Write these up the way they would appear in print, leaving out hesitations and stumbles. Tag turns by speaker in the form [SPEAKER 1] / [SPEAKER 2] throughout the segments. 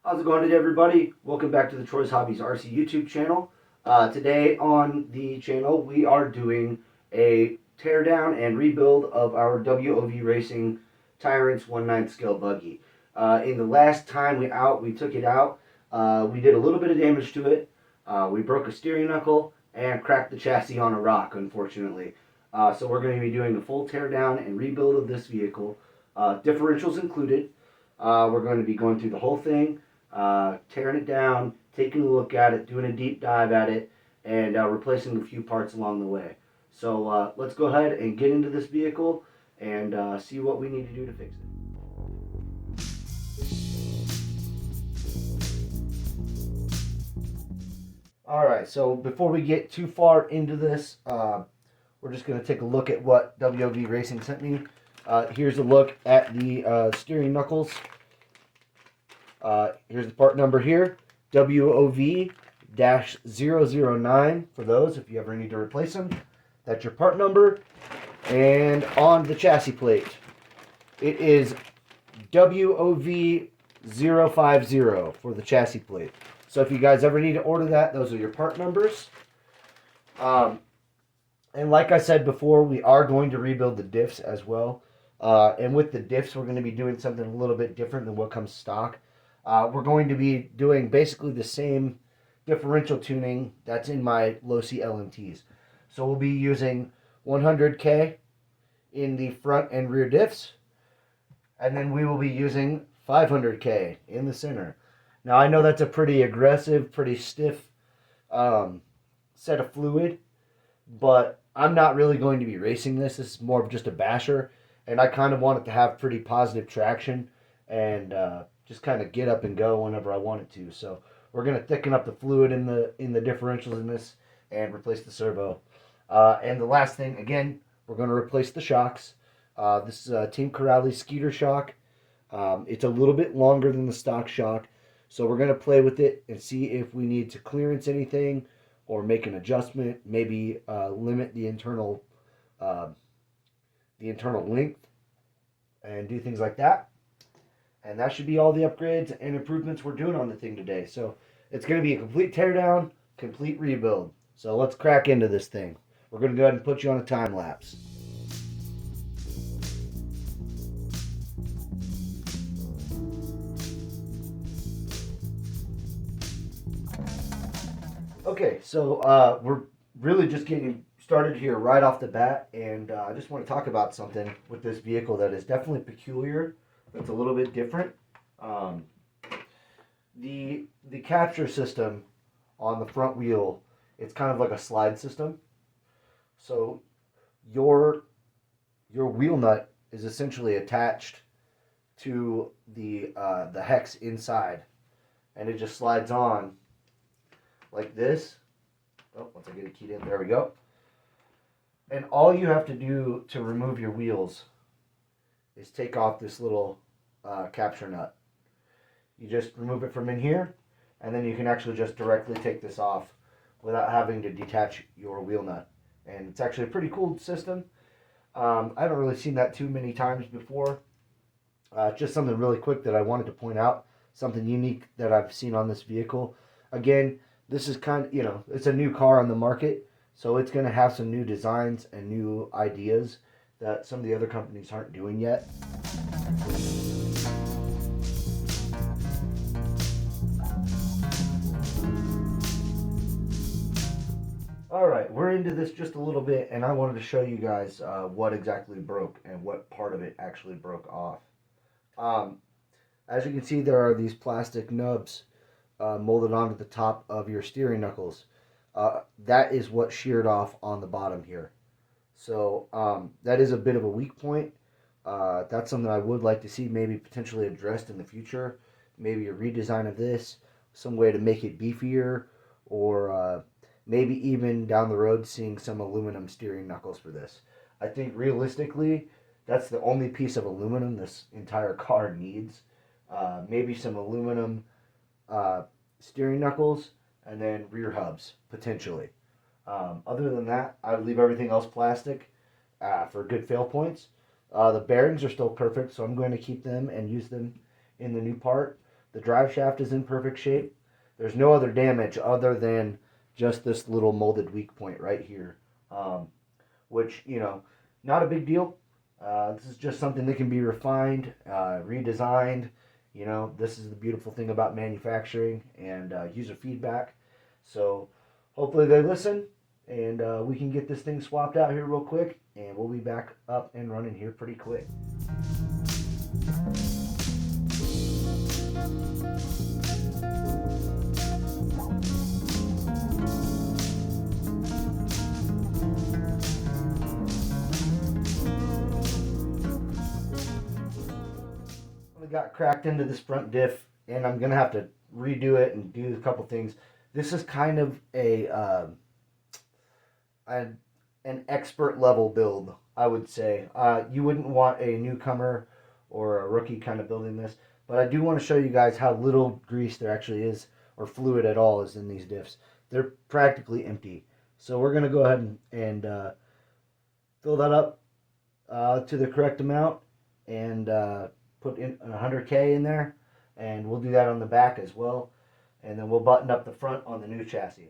[SPEAKER 1] How's it going today, everybody? Welcome back to the Troy's Hobbies RC YouTube channel. Today on the channel, we are doing a teardown and rebuild of our WOV Racing Tyrants 1/9 scale buggy. In the last time we took it out, we did a little bit of damage to it. We broke a steering knuckle and cracked the chassis on a rock, unfortunately. So we're going to be doing a full teardown and rebuild of this vehicle, differentials included. We're going to be going through the whole thing, tearing it down, taking a look at it, doing a deep dive at it, and replacing a few parts along the way. So let's go ahead and get into this vehicle and see what we need to do to fix it. Alright, so before we get too far into this, we're just going to take a look at what WOV Racing sent me. Here's a look at the steering knuckles. Here's the part number here, WOV-009 for those if you ever need to replace them. That's your part number. And on the chassis plate, it is WOV-050 for the chassis plate. So if you guys ever need to order that, those are your part numbers. And like I said before, we are going to rebuild the diffs as well. And with the diffs, we're going to be doing something a little bit different than what comes stock. We're going to be doing basically the same differential tuning that's in my low C LMTs. So we'll be using 100K in the front and rear diffs. And then we will be using 500K in the center. Now I know that's a pretty aggressive, pretty stiff set of fluid, but I'm not really going to be racing this. This is more of just a basher, and I kind of want it to have pretty positive traction and just kind of get up and go whenever I want it to. So we're going to thicken up the fluid in the differentials in this and replace the servo. And the last thing, again, we're going to replace the shocks. This is a Team Corrales Skeeter shock. It's a little bit longer than the stock shock, so we're going to play with it and see if we need to clearance anything or make an adjustment, maybe limit the internal length and do things like that. And that should be all the upgrades and improvements we're doing on the thing today. So it's going to be a complete teardown, complete rebuild. So let's crack into this thing. We're going to go ahead and put you on a time lapse. Okay, so we're really just getting started here right off the bat, and I just want to talk about something with this vehicle that is definitely peculiar, that's a little bit different. The capture system on the front wheel, it's kind of like a slide system. So your wheel nut is essentially attached to the hex inside, and it just slides on like this. Oh, once I get it keyed in, there we go. And all you have to do to remove your wheels is take off this little capture nut. You just remove it from in here, and then you can actually just directly take this off without having to detach your wheel nut. And it's actually a pretty cool system. I haven't really seen that too many times before. Just something really quick that I wanted to point out, something unique that I've seen on this vehicle. Again, this is kind of, it's a new car on the market, so it's going to have some new designs and new ideas that some of the other companies aren't doing yet. Alright, we're into this just a little bit, and I wanted to show you guys what exactly broke and what part of it actually broke off. As you can see, there are these plastic nubs molded onto the top of your steering knuckles. That is what sheared off on the bottom here. So that is a bit of a weak point. That's something I would like to see maybe potentially addressed in the future. Maybe a redesign of this, some way to make it beefier, or maybe even down the road seeing some aluminum steering knuckles for this. I think realistically, that's the only piece of aluminum this entire car needs. Maybe some aluminum steering knuckles, and then rear hubs, potentially. Other than that, I would leave everything else plastic for good fail points. The bearings are still perfect, so I'm going to keep them and use them in the new part. The drive shaft is in perfect shape. There's no other damage other than just this little molded weak point right here, which, you know, not a big deal. This is just something that can be refined, redesigned. You know, this is the beautiful thing about manufacturing and user feedback. So hopefully they listen, and we can get this thing swapped out here real quick, and we'll be back up and running here pretty quick. Got cracked into this front diff, and I'm gonna have to redo it and do a couple things. This is kind of an expert level build, I would say. You wouldn't want a newcomer or a rookie kind of building this, but I do want to show you guys how little grease there actually is, or fluid at all, is in these diffs. They're practically empty. So we're gonna go ahead and fill that up to the correct amount, and put in 100K in there, and we'll do that on the back as well, and then we'll button up the front on the new chassis.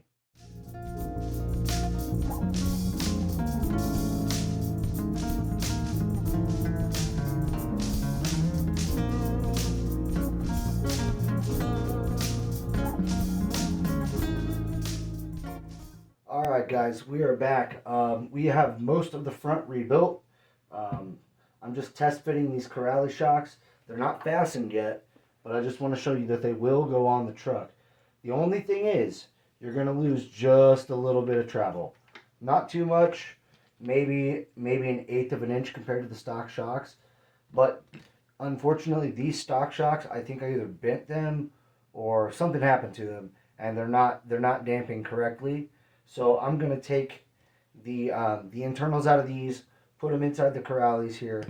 [SPEAKER 1] Alright guys, we are back. We have most of the front rebuilt. I'm just test fitting these Corrales shocks. They're not fastened yet, but I just want to show you that they will go on the truck. The only thing is, you're going to lose just a little bit of travel. Not too much, maybe an 1/8 of an inch compared to the stock shocks. But unfortunately, these stock shocks, I think I either bent them or something happened to them, and they're not damping correctly. So I'm going to take the internals out of these, put them inside the Corrales here,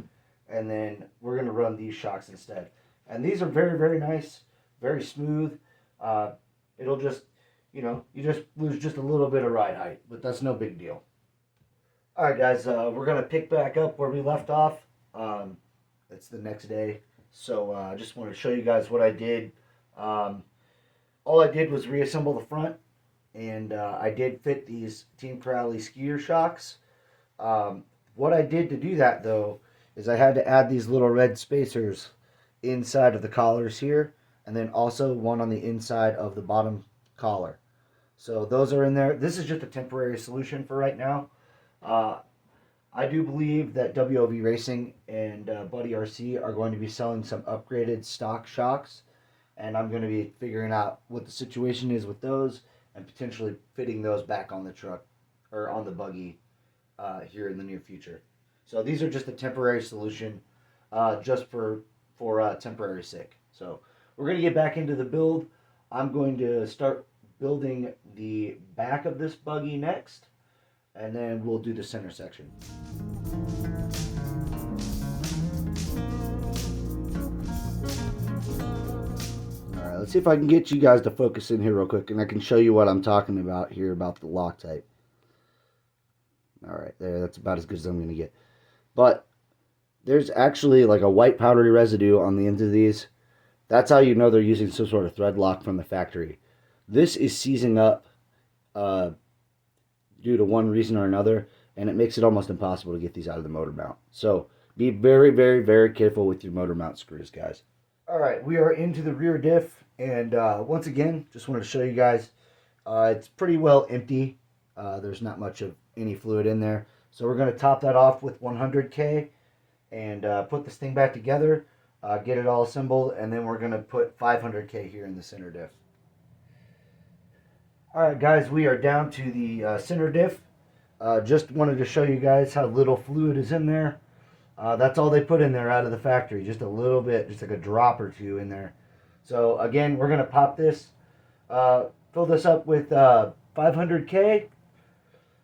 [SPEAKER 1] and then we're going to run these shocks instead. And these are very, very nice, very smooth. It'll just, you know, you just lose just a little bit of ride height, but that's no big deal. Alright guys, we're going to pick back up where we left off. It's the next day, so I just want to show you guys what I did. All I did was reassemble the front, and I did fit these Team Corrales skier shocks. What I did to do that, though, is I had to add these little red spacers inside of the collars here, and then also one on the inside of the bottom collar. So those are in there. This is just a temporary solution for right now. I do believe that WOV Racing and Buddy RC are going to be selling some upgraded stock shocks, and I'm going to be figuring out what the situation is with those and potentially fitting those back on the truck or on the buggy here in the near future. So these are just a temporary solution, just for temporary sake. So we're going to get back into the build. I'm going to start building the back of this buggy next, and then we'll do the center section. Alright, let's see if I can get you guys to focus in here real quick, and I can show you what I'm talking about here about the Loctite. Alright, there, that's about as good as I'm going to get. But there's actually like a white powdery residue on the ends of these. That's how you know they're using some sort of thread lock from the factory. This is seizing up due to one reason or another, and it makes it almost impossible to get these out of the motor mount. So be very, very, very careful with your motor mount screws, guys. Alright, we are into the rear diff, and once again, just wanted to show you guys, it's pretty well empty. There's not much of any fluid in there. So we're going to top that off with 100K and put this thing back together, get it all assembled, and then we're going to put 500K here in the center diff. Alright guys, we are down to the center diff. Just wanted to show you guys how little fluid is in there. That's all they put in there out of the factory, just a little bit, just like a drop or two in there. So again, we're going to pop this, fill this up with 500K.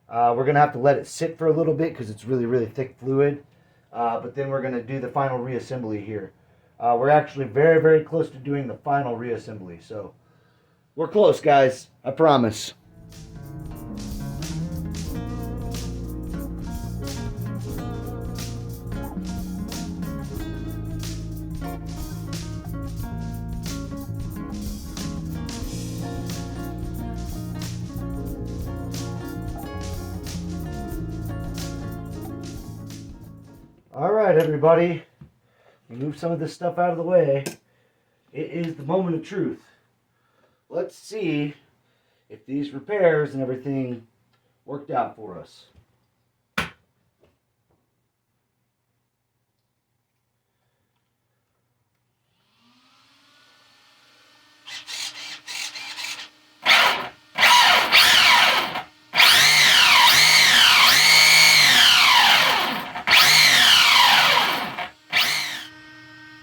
[SPEAKER 1] We're going to have to let it sit for a little bit because it's really, really thick fluid. But then we're going to do the final reassembly here. We're actually very, very close to doing the final reassembly. So we're close, guys. I promise. All right, everybody. Move some of this stuff out of the way. It is the moment of truth. Let's see if these repairs and everything worked out for us.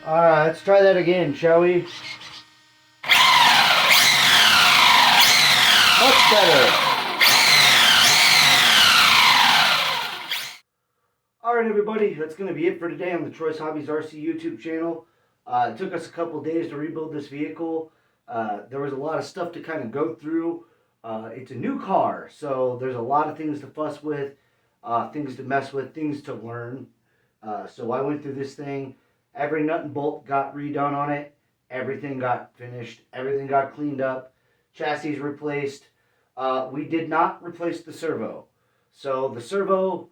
[SPEAKER 1] Alright, let's try that again, shall we? Much better. Alright, everybody, that's going to be it for today on the Troy's Hobbies RC YouTube channel. It took us a couple days to rebuild this vehicle. There was a lot of stuff to kind of go through. It's a new car, so there's a lot of things to fuss with, things to mess with, things to learn. So I went through this thing. Every nut and bolt got redone on it. Everything got finished. Everything got cleaned up. Chassis replaced. We did not replace the servo. So the servo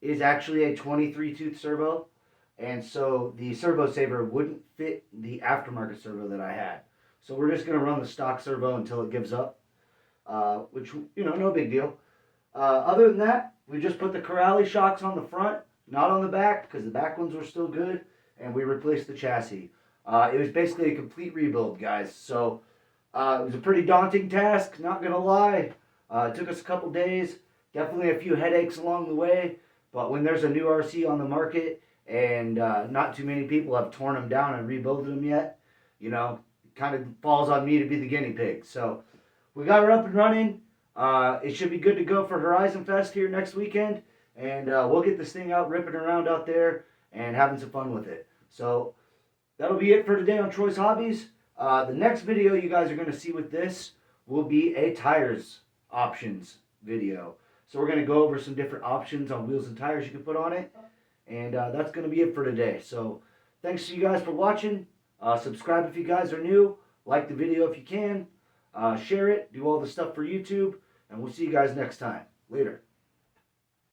[SPEAKER 1] is actually a 23 tooth servo. And so the servo saver wouldn't fit the aftermarket servo that I had. So we're just going to run the stock servo until it gives up. Which, you know, no big deal. Other than that, we just put the Corrali shocks on the front, not on the back, because the back ones were still good. And we replaced the chassis. It was basically a complete rebuild, guys. So it was a pretty daunting task, not going to lie. It took us a couple days. Definitely a few headaches along the way. But when there's a new RC on the market and not too many people have torn them down and rebuilt them yet, you know, it kind of falls on me to be the guinea pig. So we got her up and running. It should be good to go for Horizon Fest here next weekend. And we'll get this thing out, ripping around out there and having some fun with it. So that'll be it for today on Troy's Hobbies. The next video you guys are going to see with this will be a tires options video. So we're going to go over some different options on wheels and tires you can put on it. And that's going to be it for today. So thanks to you guys for watching. Subscribe if you guys are new. Like the video if you can. Share it. Do all the stuff for YouTube. And we'll see you guys next time. Later.